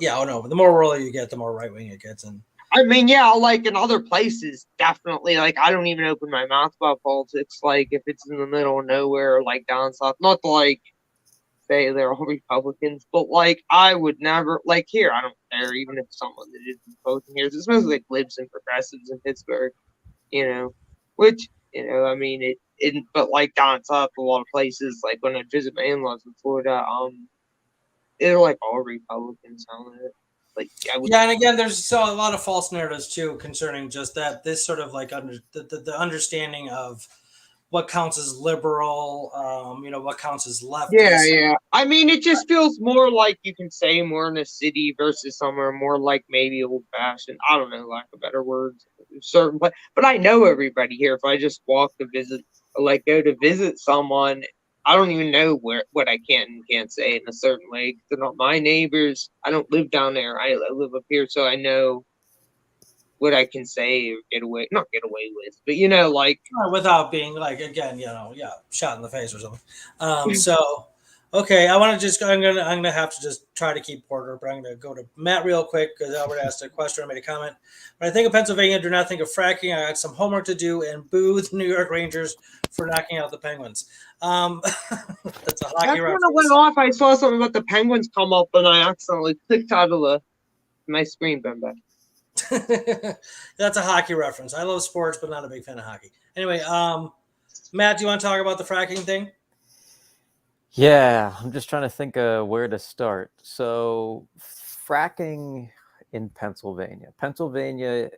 Yeah, no. But the more rural you get, the more right wing it gets, and I mean, yeah, like in other places, definitely. Like I don't even open my mouth about politics. Like if it's in the middle of nowhere, or like down south, not to like say they're all Republicans, but like I would never like here. I don't care, even if someone that isn't voting here. It's mostly like libs and progressives in Pittsburgh, which I mean it. But like down south, a lot of places, like when I visit my in-laws in Florida, they're like all Republicans on it. Like and again, there's still a lot of false narratives too concerning just that. This sort of like the understanding of what counts as liberal, what counts as leftist. Yeah. I mean, it just feels more like you can say more in a city versus somewhere more like maybe old-fashioned. I don't know, lack of better words. Certain, but I know everybody here. If I just walk to visit, like go to visit someone, I don't even know what I can and can't say in a certain way. They're not my neighbors. I don't live down there. I live up here, so I know what I can say or not get away with, but like without being like again, shot in the face or something. So okay, I'm gonna have to just try to keep order, but I'm gonna go to Matt real quick because Albert asked a question. I made a comment. When I think of Pennsylvania, do not think of fracking. I got some homework to do and boo the New York Rangers for knocking out the Penguins. That's a hockey reference. When it went off, I saw something about the Penguins come up, and I accidentally clicked out of my screen. Back. That's a hockey reference. I love sports, but not a big fan of hockey. Anyway, Matt, do you want to talk about the fracking thing? Yeah, I'm just trying to think of where to start. So, fracking in Pennsylvania. Pennsylvania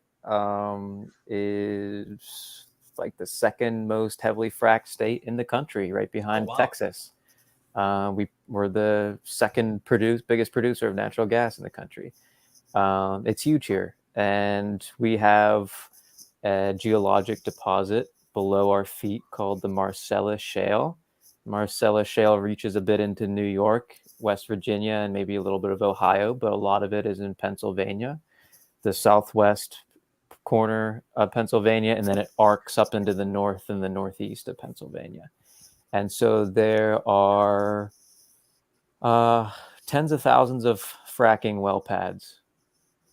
is like the second most heavily fracked state in the country, right Oh, behind wow. Texas. We're the biggest producer of natural gas in the country. It's huge here, and we have a geologic deposit below our feet called the Marcellus Shale. Marcellus Shale reaches a bit into New York, West Virginia, and maybe a little bit of Ohio, but a lot of it is in Pennsylvania, the southwest corner of Pennsylvania, and then it arcs up into the north and the northeast of Pennsylvania. And so there are tens of thousands of fracking well pads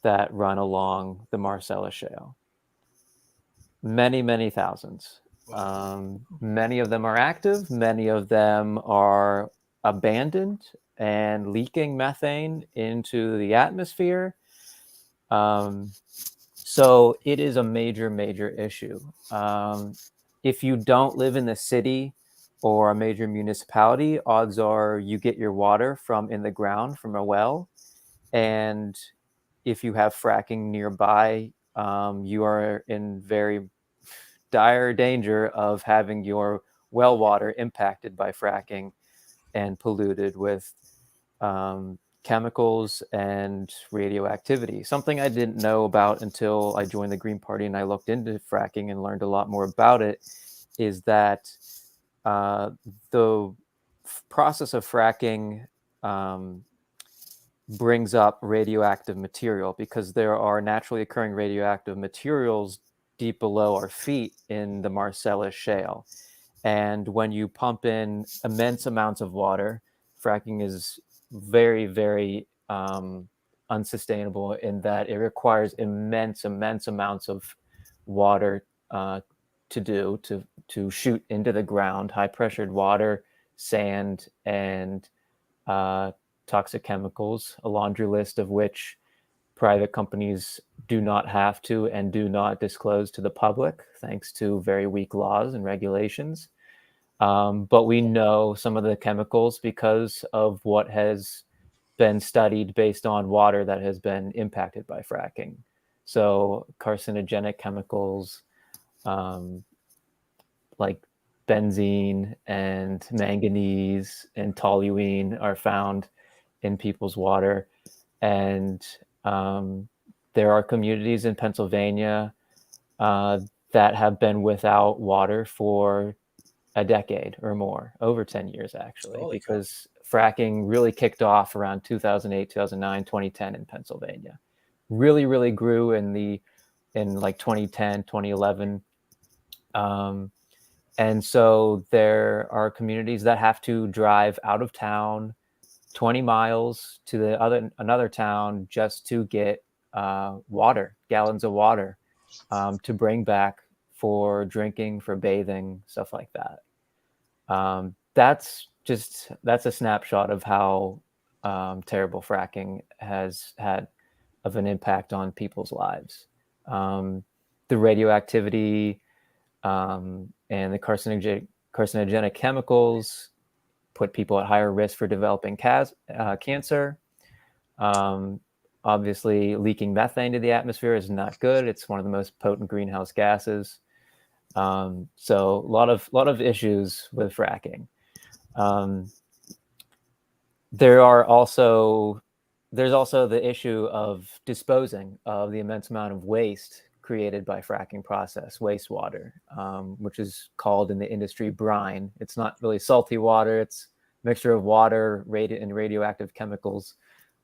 that run along the Marcellus Shale. Many thousands. Wow. Many of them are active. Many of them are abandoned and leaking methane into the atmosphere. So it is a major issue. If you don't live in the city or a major municipality, odds are you get your water from in the ground from a well. And if you have fracking nearby, you are in very dire danger of having your well water impacted by fracking and polluted with chemicals and radioactivity. Something I didn't know about until I joined the Green Party and I looked into fracking and learned a lot more about it is that the process of fracking brings up radioactive material because there are naturally occurring radioactive materials deep below our feet in the Marcellus Shale. And when you pump in immense amounts of water, fracking is very unsustainable in that it requires immense amounts of water to shoot into the ground, high pressured water, sand, and toxic chemicals, a laundry list of which private companies do not have to and do not disclose to the public, thanks to very weak laws and regulations. But we know some of the chemicals because of what has been studied based on water that has been impacted by fracking. So carcinogenic chemicals like benzene and manganese and toluene are found in people's water. And there are communities in Pennsylvania that have been without water for a decade or more, over 10 years actually, Holy cow. because fracking really kicked off around 2008, 2009, 2010 in Pennsylvania. Really grew in like 2010, 2011. And so there are communities that have to drive out of town 20 miles to another town just to get gallons of water, to bring back for drinking, for bathing, stuff like that. That's a snapshot of how terrible fracking has had of an impact on people's lives. The radioactivity and the carcinogenic chemicals put people at higher risk for developing cancer. Obviously, leaking methane to the atmosphere is not good. It's one of the most potent greenhouse gases. So a lot of issues with fracking. There's also the issue of disposing of the immense amount of waste created by fracking process, wastewater, which is called in the industry brine. It's not really salty water. It's a mixture of water and radioactive chemicals.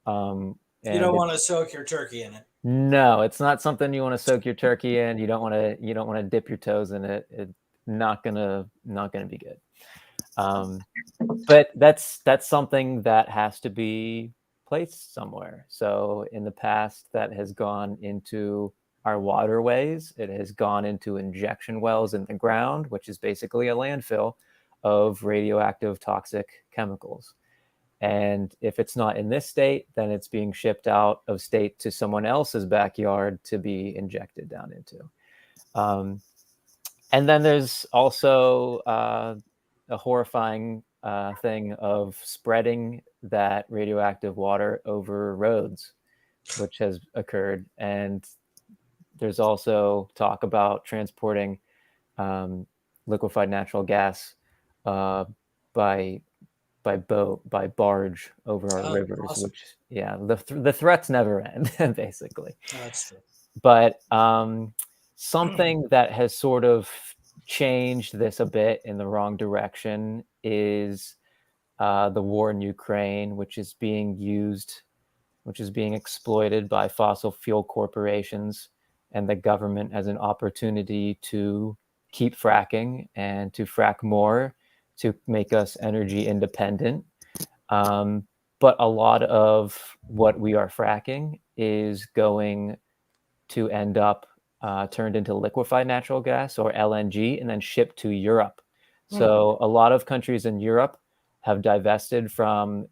You don't want to soak your turkey in it. No, it's not something you want to soak your turkey in. You don't want to dip your toes in it. It's not gonna be good. But that's something that has to be placed somewhere. So in the past, that has gone into our waterways. It has gone into injection wells in the ground, which is basically a landfill of radioactive toxic chemicals. And if it's not in this state, then it's being shipped out of state to someone else's backyard to be injected down into. And then there's also a horrifying thing of spreading that radioactive water over roads, which has occurred. And there's also talk about transporting liquefied natural gas by boat, by barge over our rivers, awesome. which, the threats never end, basically. That's true. But something that has sort of changed this a bit in the wrong direction is the war in Ukraine, which is being exploited by fossil fuel corporations and the government as an opportunity to keep fracking and to frack more to make us energy independent. But a lot of what we are fracking is going to end up turned into liquefied natural gas, or LNG, and then shipped to Europe. So a lot of countries in Europe have divested from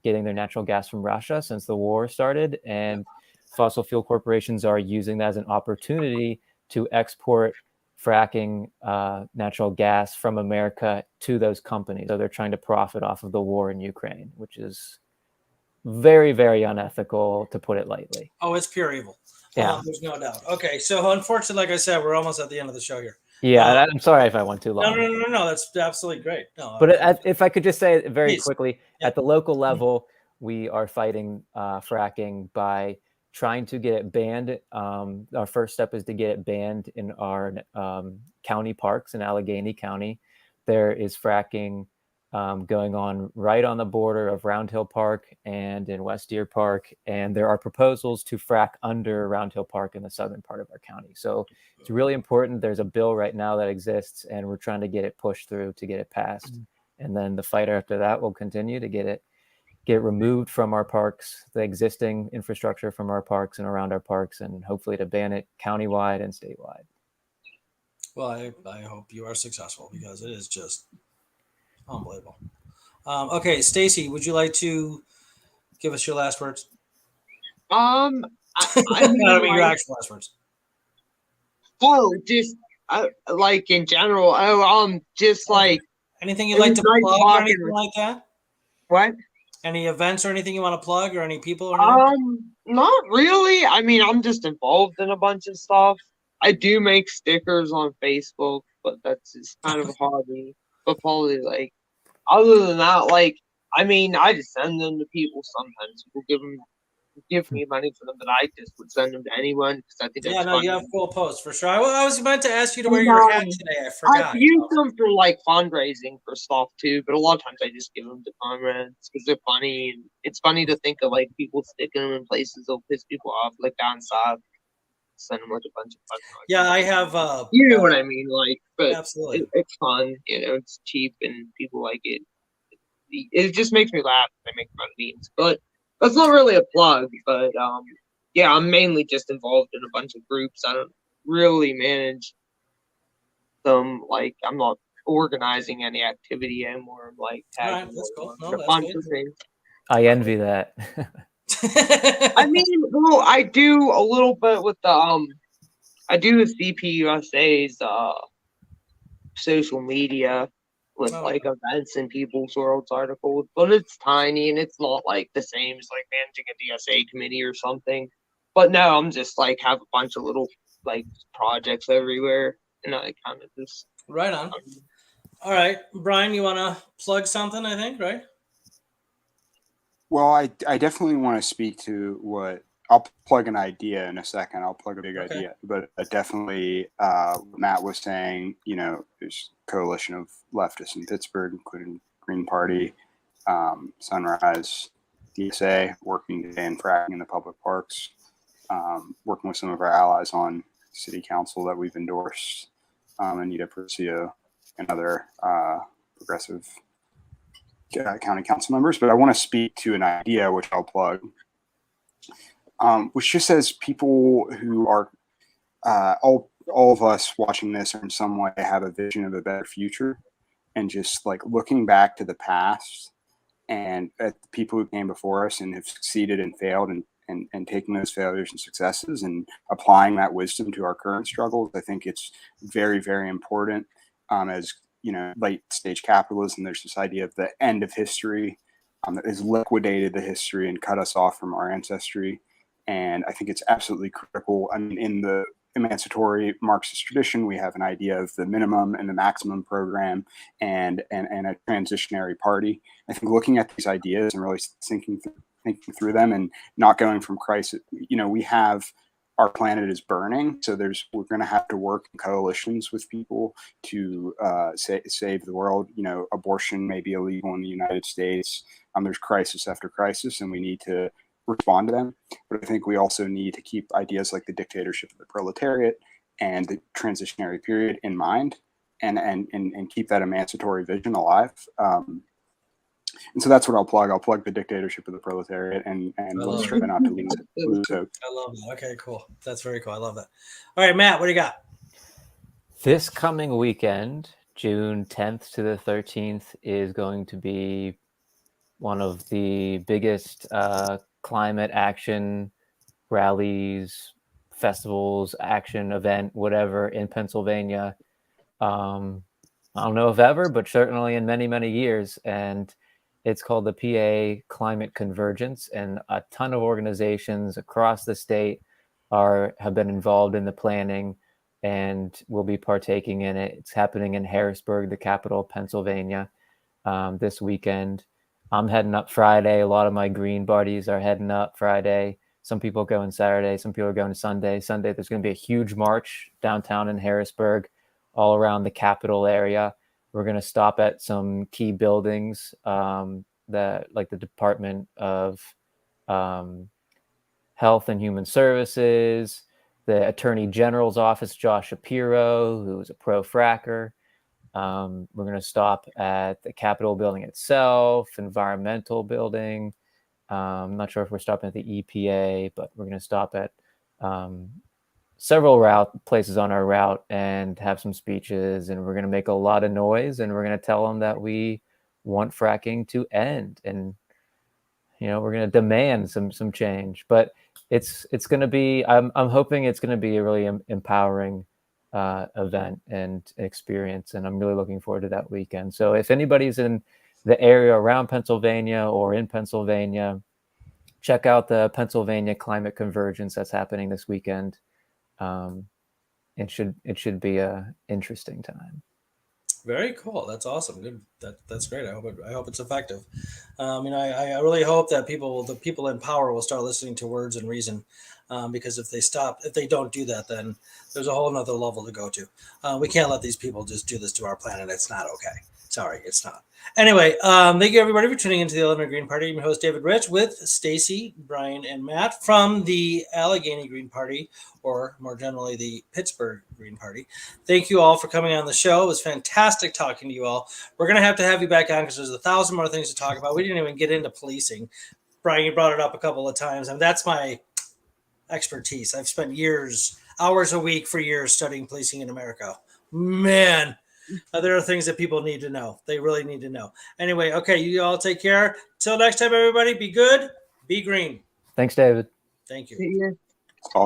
getting their natural gas from Russia since the war started, and fossil fuel corporations are using that as an opportunity to export fracking natural gas from America to those companies. So they're trying to profit off of the war in Ukraine, which is very, very unethical, to put it lightly. Oh, it's pure evil. Yeah. There's no doubt. Okay, so unfortunately, like I said, we're almost at the end of the show here. Yeah, I'm sorry if I went too long. No, that's absolutely great. No, but if I could just say it very Please. quickly, at the local level, we are fighting fracking by trying to get it banned. Our first step is to get it banned in our county parks in Allegheny County. There is fracking going on right on the border of Round Hill Park and in West Deer Park. And there are proposals to frack under Round Hill Park in the southern part of our county. So it's really important. There's a bill right now that exists, and we're trying to get it pushed through to get it passed. And then the fight after that will continue to get removed from our parks, the existing infrastructure from our parks and around our parks, and hopefully to ban it countywide and statewide. Well, I hope you are successful, because it is just unbelievable. Okay, Stacy, would you like to give us your last words? I mean, I mean your actual last words. Just like in general. Just like anything you'd like to plug or anything like that? What? Any events or anything you want to plug, or any people or anything? Not really. I mean, I'm just involved in a bunch of stuff. I do make stickers on Facebook, but that's just kind of a hobby. But probably like, other than that, like, I mean, I just send them to people. Sometimes people give me money for them, but I just would send them to anyone because I think that's funny. You have cool posts for sure. I was about to ask you to wear your hat today. I forgot. I use them for like fundraising for stuff too, but a lot of times I just give them to comrades because they're funny, and it's funny to think of like people sticking them in places that'll piss people off, like down south. Send them like a bunch of fun. Yeah, I have. You know what I mean, like, but absolutely, it's fun. You know, it's cheap and people like it. It just makes me laugh. I make fun memes, but that's not really a plug. But yeah, I'm mainly just involved in a bunch of groups. I don't really manage them. Like, I'm not organizing any activity anymore. I'm like tagging a bunch of things. I envy that. I mean, well, I do a little bit with the I do with CPUSA's social media with like events and people's worlds articles, but it's tiny and it's not like the same as like managing a DSA committee or something. But no, I'm just like have a bunch of little like projects everywhere, and I kind of just right on. All right, Brian, you want to plug something? I think, right? Well, I definitely want to speak to what I'll plug an idea in a second. I'll plug a big idea, but definitely what Matt was saying, you know, there's a coalition of leftists in Pittsburgh, including Green Party, Sunrise, DSA, working today in fracking in the public parks, working with some of our allies on city council that we've endorsed, Anita Percio and other progressive county council members. But I want to speak to an idea, which I'll plug, which just says people who are all of us watching this or in some way have a vision of a better future, and just like looking back to the past and at the people who came before us and have succeeded and failed, and taking those failures and successes and applying that wisdom to our current struggles. I think it's very, very important as late stage capitalism. There's this idea of the end of history that has liquidated the history and cut us off from our ancestry. And I think it's absolutely critical. I mean, in the emancipatory Marxist tradition, we have an idea of the minimum and the maximum program and a transitionary party. I think looking at these ideas and really thinking through them and not going from crisis, we have, our planet is burning, so we're going to have to work in coalitions with people to save the world. Abortion may be illegal in the United States. There's crisis after crisis, and we need to respond to them. But I think we also need to keep ideas like the dictatorship of the proletariat and the transitionary period in mind, and keep that emancipatory vision alive. And so that's what I'll plug. I'll plug the dictatorship of the proletariat, and we'll try not to lose hope. I love that. Okay, cool. That's very cool. I love that. All right, Matt, what do you got? This coming weekend, June 10th to the 13th, is going to be one of the biggest climate action rallies, festivals, action event, whatever, in Pennsylvania. I don't know if ever, but certainly in many, many years. And it's called the PA Climate Convergence, and a ton of organizations across the state have been involved in the planning and will be partaking in it. It's happening in Harrisburg, the capital of Pennsylvania, this weekend. I'm heading up Friday. A lot of my green buddies are heading up Friday. Some people are going Saturday. Some people are going Sunday. Sunday, there's going to be a huge march downtown in Harrisburg, all around the capital area. We're going to stop at some key buildings, like the Department of Health and Human Services, the Attorney General's office, Josh Shapiro, who's a pro-fracker. We're going to stop at the Capitol building itself, environmental building. I'm not sure if we're stopping at the EPA, but we're going to stop at several places on our route and have some speeches, and we're going to make a lot of noise, and we're going to tell them that we want fracking to end, and we're going to demand some change. But it's going to be, I'm hoping it's going to be a really empowering event and experience, and I'm really looking forward to that weekend. So if anybody's in the area around Pennsylvania or in Pennsylvania, check out the Pennsylvania Climate Convergence that's happening this weekend. It should be a interesting time. Very cool. That's awesome. Good. That's great. I hope it's effective. I really hope that the people in power will start listening to words and reason, because if they don't do that, then there's a whole nother level to go to. We can't let these people just do this to our planet. It's not okay. Sorry, it's not. Anyway, thank you everybody for tuning into the Illinois Green Party. I'm your host, David Rich, with Stacy, Brian, and Matt from the Allegheny Green Party, or more generally, the Pittsburgh Green Party. Thank you all for coming on the show. It was fantastic talking to you all. We're going to have you back on because there's 1,000 more things to talk about. We didn't even get into policing. Brian, you brought it up a couple of times, and that's my expertise. I've spent hours a week for years studying policing in America. Man, there are things that people need to know. They really need to know. Anyway, okay, you all take care. Till next time, everybody, be good, be green. Thanks, David. Thank you. Yeah. It's called